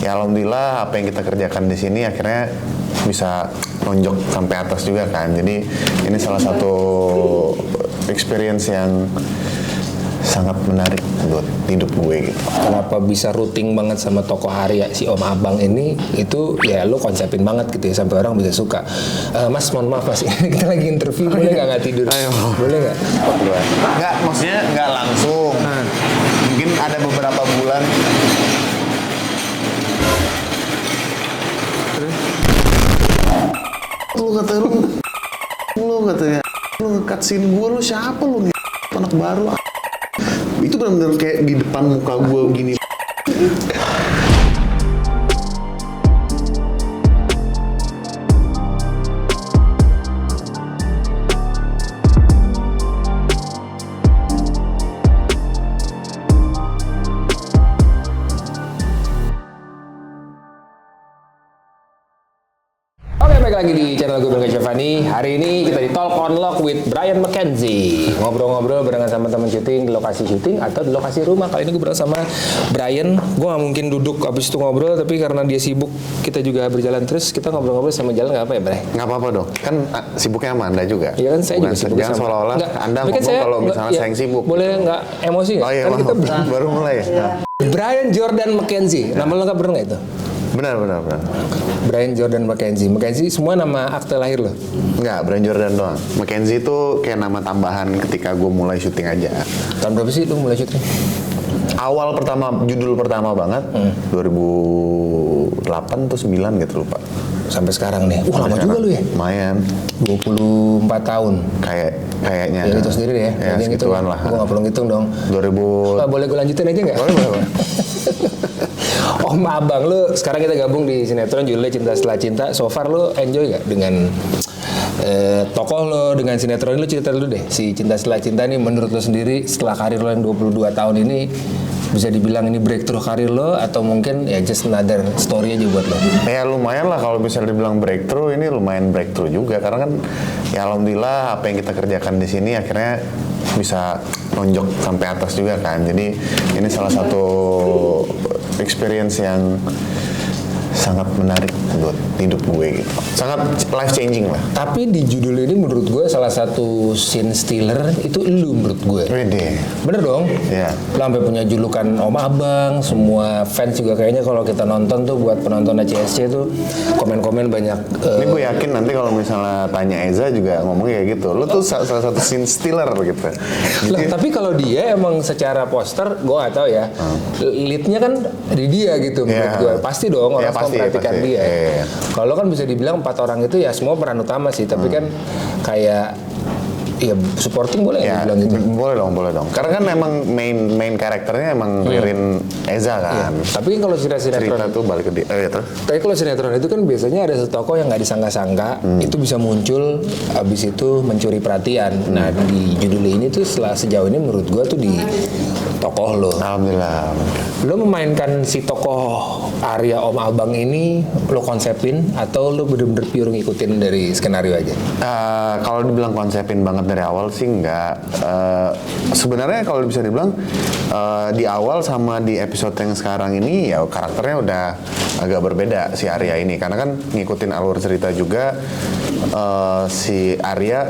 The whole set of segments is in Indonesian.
ya alhamdulillah apa yang kita kerjakan di sini akhirnya bisa nonjok sampai atas juga kan. Jadi ini salah satu experience yang sangat menarik buat hidup gue gitu. Kenapa bisa routing banget sama tokoh Arya si Om Abang ini, itu ya lo konsepin banget gitu ya sampai orang bisa suka. Mas mohon maaf mas, kita lagi interview, boleh nggak tidur? Ayo. Boleh nggak? Nggak, maksudnya nggak langsung. Mungkin ada beberapa bulan. Lu katanya lu nge-cutscene gue, lu siapa lu nih? Anak baru. Itu benar-benar kayak di depan muka gue gini. Balik lagi di channel gue Bang Giovanni. Hari ini kita di Talk on Lock with Brian McKenzie. Ngobrol-ngobrol barengan sama teman syuting di lokasi syuting atau di lokasi rumah. Kali ini gue bersama sama Brian. Gue gak mungkin duduk abis itu ngobrol, tapi karena dia sibuk, kita juga berjalan terus. Kita ngobrol-ngobrol sama jalan, gak apa ya, Bray? Nggak apa-apa dong. Kan sibuknya sama Anda juga. Iya kan, saya juga sibuk jangan sama. seolah-olah Anda ngomong kalau misalnya saya yang sibuk. Boleh nggak emosi nggak? Oh iya, Kan kita baru mulai ya. Brian Jordan McKenzie. Nama lengkap bener nggak itu? Benar. Brian Jordan McKenzie. McKenzie semua nama akte lahir lo? Enggak, Brian Jordan doang. McKenzie itu kayak nama tambahan ketika gue mulai syuting aja. Tahun berapa sih lu mulai syuting? Awal pertama, judul pertama banget, 2008 atau 9 gitu lupa. Sampai sekarang nih. Lama juga lu ya? Lumayan. 24 tahun. Kayaknya. Ya itu sendiri deh ya. Ya segituan lah. Gue gak perlu ngitung dong. 2000. Boleh gue lanjutin aja nggak? Boleh. Om Abang lu, sekarang kita gabung di sinetron judulnya Cinta Setelah Cinta. So far lu enjoy gak dengan tokoh lo, dengan sinetron ini? Lu cerita dulu deh, si Cinta Setelah Cinta ini menurut lo sendiri setelah karir lo yang 22 tahun ini, bisa dibilang ini breakthrough karir lo atau mungkin ya just another story aja buat lo? Ya lumayan lah kalau bisa dibilang breakthrough, ini lumayan breakthrough juga karena kan ya alhamdulillah apa yang kita kerjakan di sini akhirnya bisa nonjok sampai atas juga kan. Jadi ini salah satu experience yang sangat menarik buat hidup gue gitu. Sangat life changing lah. Tapi di judul ini menurut gue salah satu scene stealer itu lu menurut gue. Wede. Bener dong? Iya. Lo sampai punya julukan Om Abang, semua fans juga kayaknya kalau kita nonton tuh buat penonton CSC tuh komen-komen banyak. Ini gue yakin nanti kalau misalnya tanya Eza juga ngomongnya kayak gitu. Lo tuh salah satu scene stealer gitu. Lah, tapi kalau dia emang secara poster, gue gak tahu ya. Leadnya kan di dia gitu menurut gue. Pasti dong orang memperhatikan dia. Iya. Kalau kan bisa dibilang 4 orang itu ya semua peran utama sih, tapi kan kayak ya supporting boleh ya dibilang gitu. Boleh dong. Karena kan emang main karakternya emang Ririn Eza kan. Iya. Tapi kalau sinetron Cerita tuh balik ke dia. Terus. Tapi kalau sinetron itu kan biasanya ada satu tokoh yang nggak disangka-sangka, itu bisa muncul, abis itu mencuri perhatian. Nah di judul ini tuh sejauh ini menurut gua tuh di tokoh lo. Alhamdulillah. Lo memainkan si tokoh Arya Om Abang ini, lo konsepin atau lo bener-bener pure ngikutin dari skenario aja? Kalau dibilang konsepin banget dari awal sih enggak. Sebenarnya kalau bisa dibilang di awal sama di episode yang sekarang ini ya karakternya udah agak berbeda si Arya ini, karena kan ngikutin alur cerita juga. Si Arya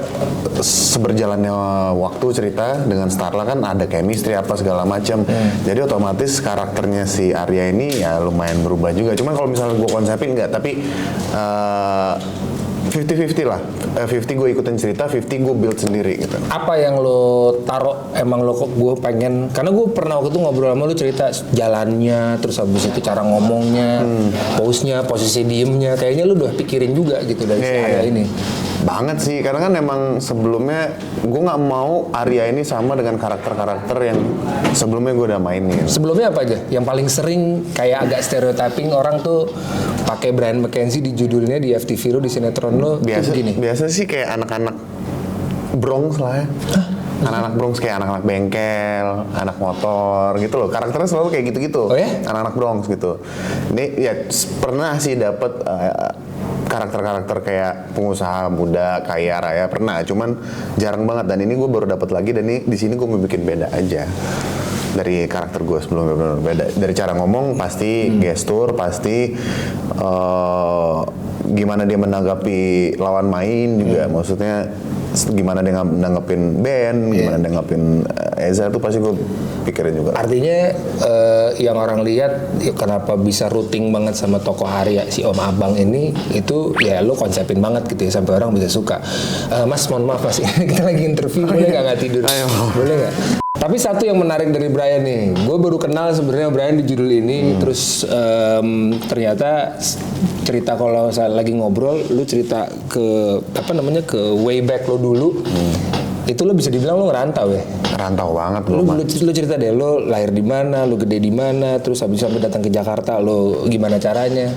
seberjalannya waktu cerita dengan Starla kan ada chemistry apa segala macam. Jadi otomatis karakternya si Arya ini ya lumayan berubah juga. Cuman kalau misalnya gue konsepin enggak, tapi 50-50 lah. 50 gue ikutin cerita, 50 gue build sendiri gitu. Apa yang lo taruh, emang lo kok gue pengen, karena gue pernah waktu itu ngobrol sama lo cerita jalannya, terus habis itu cara ngomongnya, pose-nya, posisi diemnya, kayaknya lo udah pikirin juga gitu dari si Arya ini. Banget sih, karena kan emang sebelumnya gue nggak mau Arya ini sama dengan karakter-karakter yang sebelumnya gue udah mainin. Sebelumnya apa aja? Yang paling sering kayak agak stereotyping orang tuh pakai Brian McKenzie di judulnya di FTV lo, di sinetron lo biasa sih kayak anak-anak Bronx lah ya. Anak-anak Bronx kayak anak-anak bengkel, anak motor gitu loh. Karakternya selalu kayak gitu-gitu. Oh ya? Anak-anak Bronx gitu. Ini ya pernah sih dapet karakter-karakter kayak pengusaha muda kaya raya pernah, cuman jarang banget. Dan ini gue baru dapet lagi, dan ini di sini gue mau bikin beda aja. dari karakter gue sebelumnya benar-benar beda. Dari cara ngomong pasti, gestur pasti, gimana dia menanggapi lawan main juga, maksudnya gimana dia nanggepin Ben, gimana dia nanggepin Eza, itu pasti gue pikirin juga. Artinya yang orang lihat ya kenapa bisa rooting banget sama tokoh Arya si Om Abang ini, itu ya lo konsepin banget gitu ya sampai orang bisa suka. Mas mohon maaf Mas, kita lagi interview, boleh nggak tidur? Ayo. Boleh nggak? Tapi satu yang menarik dari Brian nih, gue baru kenal sebenarnya Brian di judul ini, terus ternyata cerita kalau saya lagi ngobrol, lu cerita ke ke way back lo dulu, itu lo bisa dibilang lo ngerantau ya. Rantau banget Lu cerita deh, lo lahir di mana, lo gede di mana, terus habis sampai datang ke Jakarta, lo gimana caranya?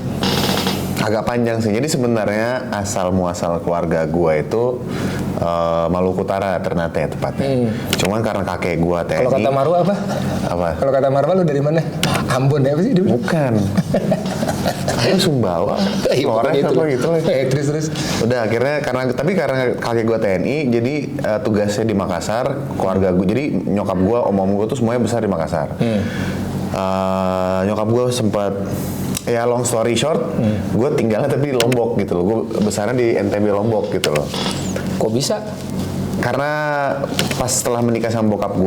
Agak panjang sih. Jadi sebenarnya asal muasal keluarga gua itu Maluku Utara Ternate tepatnya. Cuman karena kakek gua TNI. Kalau kata Marwa apa? Apa? Kalau kata Marwa lo dari mana? Ambon ya apa sih? Bukan. Aku Sumbawa. Flores apa gitu lah. Terus. Udah akhirnya karena kakek gua TNI, jadi tugasnya di Makassar, keluarga gua. Jadi nyokap gua, om gua tuh semuanya besar di Makassar. Nyokap gua sempat, ya long story short, gue tinggalnya tapi di Lombok gitu loh. Gue besarnya di NTB Lombok gitu loh. Kok bisa? Karena pas setelah menikah sama bokap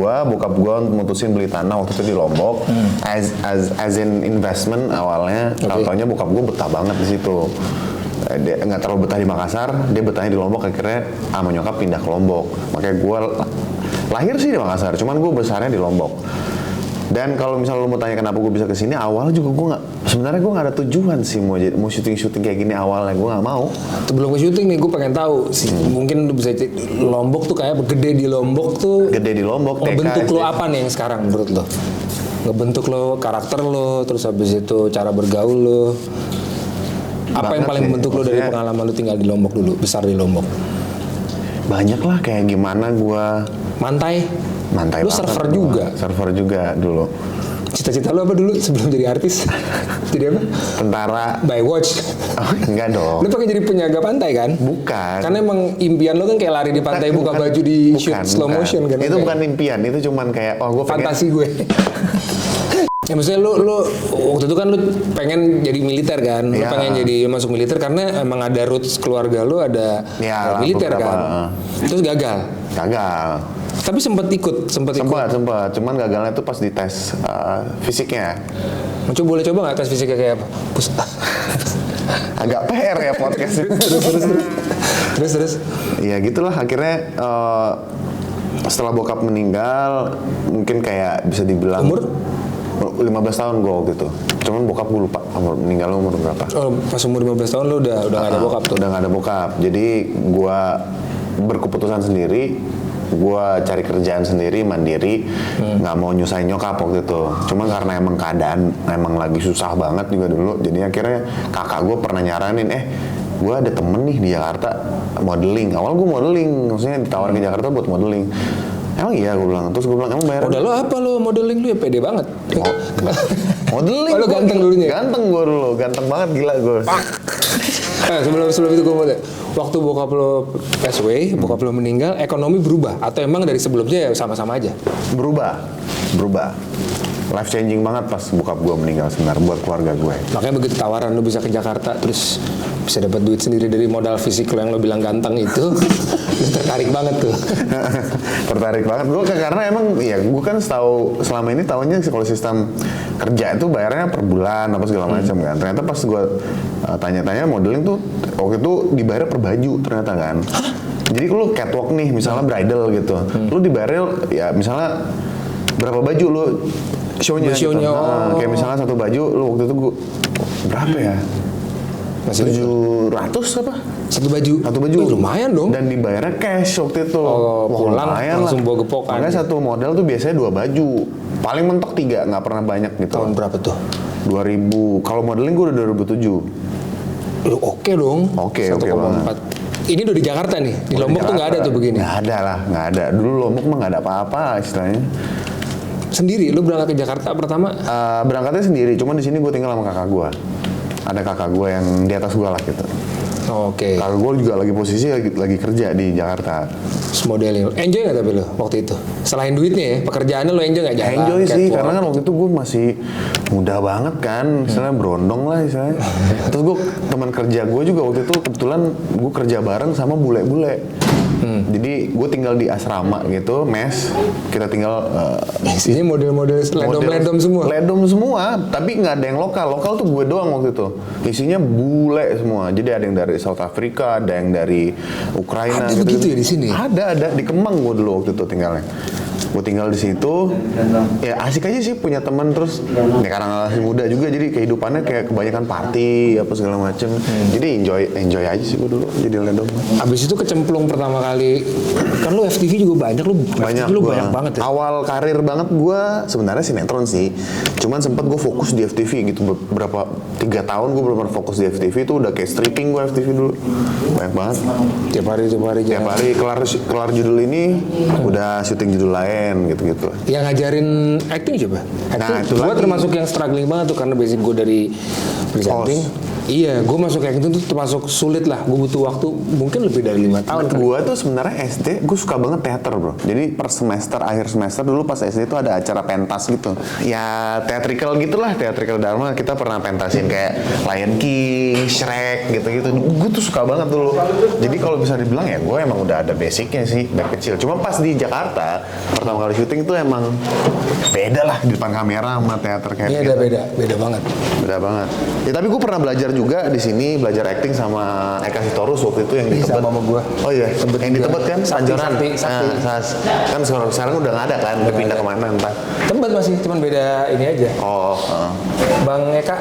gue mutusin beli tanah waktu itu di Lombok, as in investment awalnya. Taunya bokap gue betah banget di situ. Dia nggak terlalu betah di Makassar, dia betahnya di Lombok. Akhirnya sama nyokap pindah ke Lombok. Makanya gue lahir sih di Makassar, cuman gue besarnya di Lombok. Dan kalau misalnya lo mau tanya kenapa gue bisa kesini, awal juga gue sebenarnya gue nggak ada tujuan sih mau syuting kayak gini awalnya, gue nggak mau. Sebelum ke syuting nih, gue pengen tahu sih, mungkin lu bisa Lombok tuh kayak gede di Lombok tuh. Gede di Lombok. Ngebentuk lo apa nih yang sekarang menurut lo? Ngebentuk lo karakter lo, terus habis itu cara bergaul lo. Apa yang paling membentuk lo dari pengalaman lo tinggal di Lombok dulu, besar di Lombok? Banyak lah, kayak gimana gue Mantai lu surfer juga? Surfer juga dulu. Cita-cita lu apa dulu sebelum jadi artis? Jadi apa? Tentara. By watch? Oh, enggak dong. Lu pengen jadi penjaga pantai kan? Bukan. Karena emang impian lu kan kayak lari di pantai, buka baju di shoot slow motion kan? Itu bukan impian, itu cuman kayak gue pengen. Fantasi gue. Ya maksudnya lu waktu itu kan lu pengen jadi militer kan? Lu pengen jadi masuk militer karena emang ada roots keluarga lu ada militer kan? Terus gagal. Tapi sempat ikut. Cuman gagalnya itu pas di tes fisiknya. Boleh coba nggak tes fisiknya kayak apa? Agak PR ya podcast itu. Terus. Ya gitulah akhirnya setelah bokap meninggal, mungkin kayak bisa dibilang umur 15 tahun gue waktu itu. Cuman bokap gue lupa meninggal umur berapa. Oh, pas umur 15 tahun lu udah nggak ada bokap tuh? Udah nggak ada bokap. Jadi gue berkeputusan sendiri. Gue cari kerjaan sendiri, mandiri, nggak mau nyusahin nyokap waktu itu. Cuma karena emang keadaan emang lagi susah banget juga dulu, jadi akhirnya kakak gue pernah nyaranin, gue ada temen nih di Jakarta modeling. Awal gue modeling, maksudnya ditawarin ke Jakarta buat modeling. Emang iya, gue bilang. Terus gue bilang, emang bayar? Modal lo apa lo modeling lu ya pede banget? Modeling. Oh, lo ganteng dulunya? Ganteng gue dulu, ganteng banget gila gue. Sebelum itu gue mau tanya, waktu bokap lo pass away, bokap lo meninggal, ekonomi berubah atau emang dari sebelumnya ya sama-sama aja? Berubah. Life changing banget pas bokap gue meninggal sebenarnya buat keluarga gue. Makanya begitu tawaran lo bisa ke Jakarta terus bisa dapat duit sendiri dari modal fisik lo yang lo bilang ganteng itu, lo tertarik banget tuh. Tertarik banget gue karena emang ya gue kan selama ini tahunya kalau sistem kerja itu bayarnya per bulan apa segala macam kan. Ternyata pas gue tanya-tanya modeling tuh waktu itu dibayar per baju ternyata kan. Jadi lu catwalk nih misalnya bridal gitu, lu dibayar ya misalnya berapa baju lu show-nya gitu. Kayak misalnya satu baju lu waktu itu gue berapa ya? 700 apa? Satu baju? Lumayan dong. Dan dibayarnya cash waktu itu. Pulang langsung bawa gepokan. Makanya satu model tuh biasanya 2 baju. Paling mentok 3, nggak pernah banyak gitu. Tahun berapa tuh? 2000. Kalau modeling gue udah 2007. Oke dong. Oke banget. Ini udah di Jakarta nih. Di Lombok tuh nggak ada tuh begini. Nggak ada. Dulu Lombok mah nggak ada apa-apa istilahnya. Sendiri? Lu berangkat ke Jakarta pertama? Berangkatnya sendiri. Cuman di sini gue tinggal sama kakak gue. Ada kakak gue yang di atas gue lah gitu. Oke. Kalau gue juga lagi posisi lagi kerja di Jakarta. Modeling. Enjoy nggak tapi lo waktu itu? Selain duitnya ya, pekerjaannya lo enjoy nggak? Ya enjoy sih, karena kan waktu itu gue masih muda banget kan, misalnya berondong lah misalnya. Terus gue teman kerja gue juga waktu itu kebetulan gue kerja bareng sama bule-bule. Jadi gue tinggal di asrama gitu, mes. Kita tinggal isinya model-model ledom semua. Ledom semua, tapi nggak ada yang lokal. Lokal tuh gue doang waktu itu. Isinya bule semua. Jadi ada yang dari South Africa, ada yang dari Ukraina. Ada begitu ya di sini? Ada di Kemang gue dulu waktu itu tinggalnya. Gue tinggal di situ, ya asik aja sih punya teman terus. Ya karena masih muda juga, jadi kehidupannya kayak kebanyakan party apa segala macem. Jadi enjoy aja sih gue dulu jadi ledom. Abis itu kecemplung pertama kali, kan lu FTV juga banyak, lu banyak banget ya. Awal karir banget gue sebenarnya sinetron sih. Cuman sempet gue fokus di FTV gitu berapa 3 tahun gue benar-benar fokus di FTV itu udah kayak stripping gue FTV dulu. Banyak banget. Tiap hari Kelar judul ini udah syuting judul lain gitu-gitu. Yang ngajarin acting coba? Acting, gue termasuk yang struggling banget tuh karena basic gue dari presenting. Iya, gue masuk acting tuh termasuk sulit lah. Gue butuh waktu mungkin lebih dari 5 tahun. Gue tuh sebenarnya SD, gue suka banget teater bro. Jadi per semester, akhir semester dulu pas SD itu ada acara pentas gitu. Ya theatrical gitulah, theatrical drama. Kita pernah pentasin kayak Lion King, Shrek gitu-gitu. Gue tuh suka banget dulu. Jadi kalau bisa dibilang ya gue emang udah ada basicnya sih dari kecil. Cuma pas di Jakarta, pertama kali syuting tuh emang beda lah di depan kamera sama teater kayak gitu. Beda banget. Beda banget. Ya tapi gue pernah belajar juga di sini, belajar acting sama Eka Sitorus waktu itu yang di Tebet. Sama gue. Oh iya, yang di Tebet kan Sanjoran. Sakti. Kan sekarang udah nggak ada kan, udah pindah kemana entah. Tebet masih, cuman beda ini aja. Bang Eka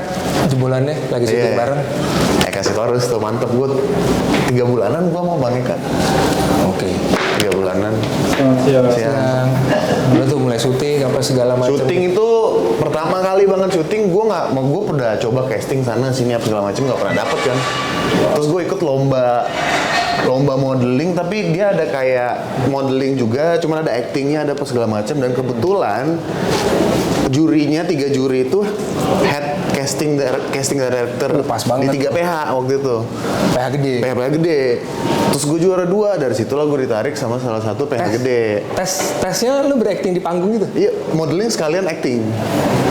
jebolannya lagi syuting bareng. Eka Sitorus tuh mantep, gue 3 bulanan gue mau Bang Eka. Oke. 3 bulanan. Siang. Udah tuh mulai syuting apa segala macam. Syuting itu pertama kali banget syuting, gue udah coba casting sana sini apa segala macam nggak pernah dapet kan. Terus gue ikut lomba modeling, tapi dia ada kayak modeling juga, cuman ada actingnya, ada apa segala macam. Dan kebetulan jurinya 3 juri itu head casting director di 3 PH waktu itu. PH gede. Terus gue juara 2, dari situlah gue ditarik sama salah satu PH gede. Tesnya lu berakting di panggung gitu? Iya, modeling sekalian acting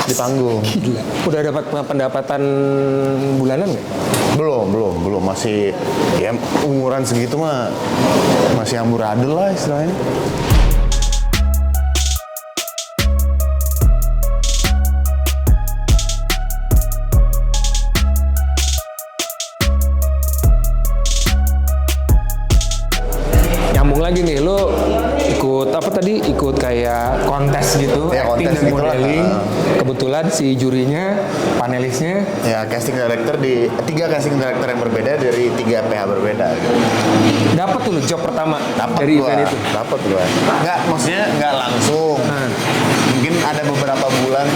di panggung. Gila. Udah dapat pendapatan bulanan nggak? Belum, masih ya umuran segitu mah masih amburadul lah istilahnya. Nyambung lagi nih, lo ikut apa tadi? Ikut kayak kontes gitu, ya, acting kontes dan gitu modeling. Kebetulan si jurinya, panelisnya. Ya, casting director di 3 casting director yang berbeda dari 3 PH berbeda. Dapat tuh lo job pertama Dapet dari gua, event itu. Dapat gua. Nggak, maksudnya nggak langsung. Mungkin ada beberapa bulan.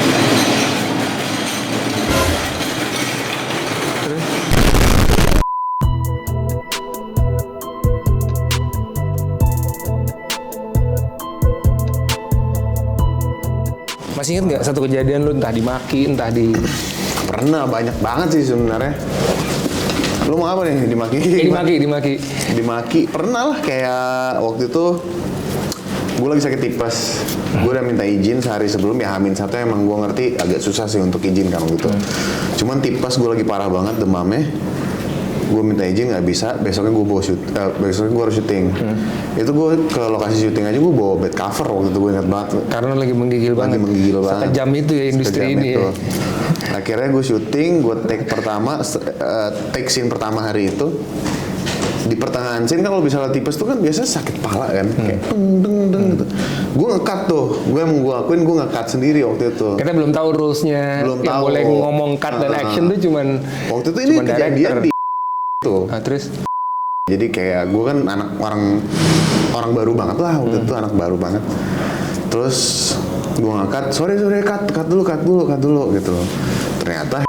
Masih inget nggak satu kejadian lu entah dimaki, entah di... Pernah, banyak banget sih sebenarnya. Lu mau apa nih? Dimaki? Dimaki. Pernah lah, kayak waktu itu gue lagi sakit tipes. Gue udah minta izin sehari sebelum, ya H-1 emang gue ngerti agak susah sih untuk izin kan gitu. Cuman tipes gue lagi parah banget demamnya. Gue minta izin nggak bisa, besoknya gue harus syuting. Itu gue ke lokasi syuting aja gue bawa bed cover waktu itu, gue ingat banget. Karena lagi menggigil banget. Sekejam itu ya industri ini ya. Akhirnya gue syuting, gue take scene pertama hari itu. Di pertengahan scene kan kalau misalnya tipes tuh kan biasanya sakit pala kan, kayak deng gitu. Gue nge-cut tuh, gue akuin gue nge-cut sendiri waktu itu. Kita belum tahu rules-nya, yang boleh ngomong cut dan action tuh cuman waktu itu ini kejadian di tuh. Terus jadi kayak gue kan anak orang baru banget lah waktu itu, anak baru banget. Terus gue nge-cut, sorry cut dulu gitu loh. Ternyata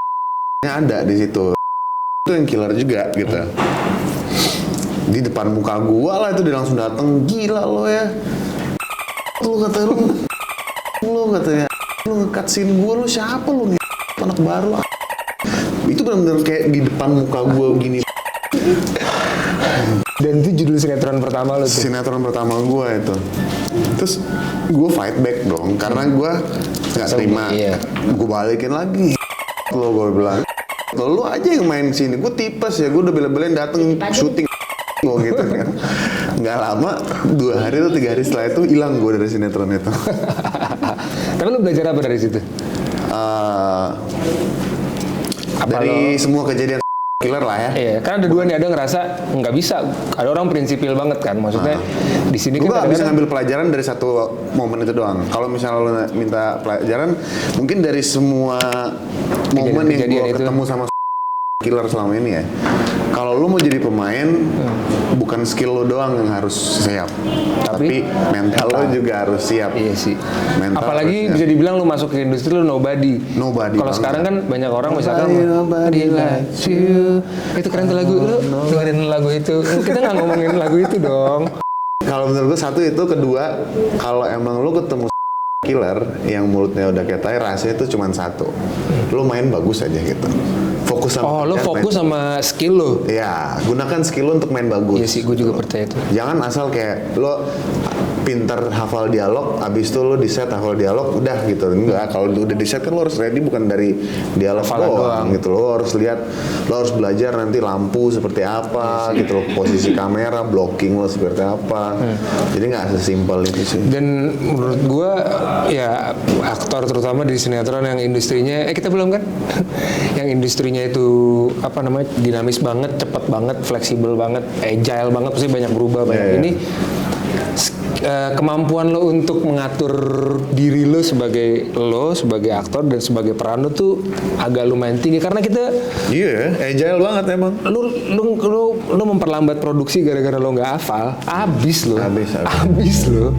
ada di situ. Itu yang killer juga gitu. Di depan muka gue lah itu dia langsung dateng, gila lo ya. Lu katanya lu nge-cut scene gue, lu siapa lu nih? Anak baru. Itu benar-benar kayak di depan muka gue gini. Dan itu judul sinetron pertama lo tuh. Sinetron pertama gue itu. Terus gue fight back dong, karena gue nggak terima. Iya. Gue balikin lagi. Lo gue bilang, lo aja yang main sini. Gue tipes ya, gue udah bela-belain dateng syuting. Gue gitu kan. Nggak lama, 2 hari atau 3 hari setelah itu hilang gue dari sinetron itu. Tapi lo belajar apa dari situ? Dari semua kejadian killer lah ya. Iya, kan ada dua nih, ada ngerasa nggak bisa, ada orang prinsipil banget kan, maksudnya di sini Gue kan gak bisa kadang-kadang ngambil pelajaran dari satu momen itu doang. Kalau misalnya lo minta pelajaran, mungkin dari semua momen yang Kejadian gue itu. ketemu sama killer selama ini ya. Kalau lo mau jadi pemain, bukan skill lo doang yang harus siap, tapi mental lo juga harus siap. Iya sih. Mental Apalagi harus bisa siap. dibilang lu masuk ke industri lu nobody. Nobody Kalau banget. sekarang kan banyak orang misalkan Nobody like you. Itu keren tuh lagu, lu dengerin lagu itu. Kita nggak ngomongin lagu itu dong. Kalau menurut gue satu itu, kedua kalau emang lo ketemu killer yang mulutnya udah kayak tai, rasanya itu cuma satu. Lo main bagus aja gitu. Fokus sama Oh, lu kerjaan, fokus main. sama skill lu. Ya, gunakan skill lo untuk main bagus. Iya sih, gue juga percaya itu. Jangan asal kayak lo pinter hafal dialog, abis itu lo di set hafal dialog, udah gitu. Enggak, kalau udah di set kan lo harus ready bukan dari dialog Hafalan doang. gitu. Lo harus lihat, lo harus belajar nanti lampu seperti apa, gitu lo, posisi kamera, blocking lo seperti apa. Jadi nggak sesimpel itu sih. Dan menurut gua ya aktor terutama di sinetron yang industrinya kita belum kan yang industrinya itu apa namanya dinamis banget, cepat banget, fleksibel banget, agile banget, pasti banyak berubah banyak. Iya, iya. Ini kemampuan lo untuk mengatur diri lo sebagai aktor dan sebagai peran lo tuh agak lumayan tinggi karena kita Iya, agile banget emang. lu memperlambat produksi gara-gara lo nggak hafal, habis lo. Habis. Habis lo.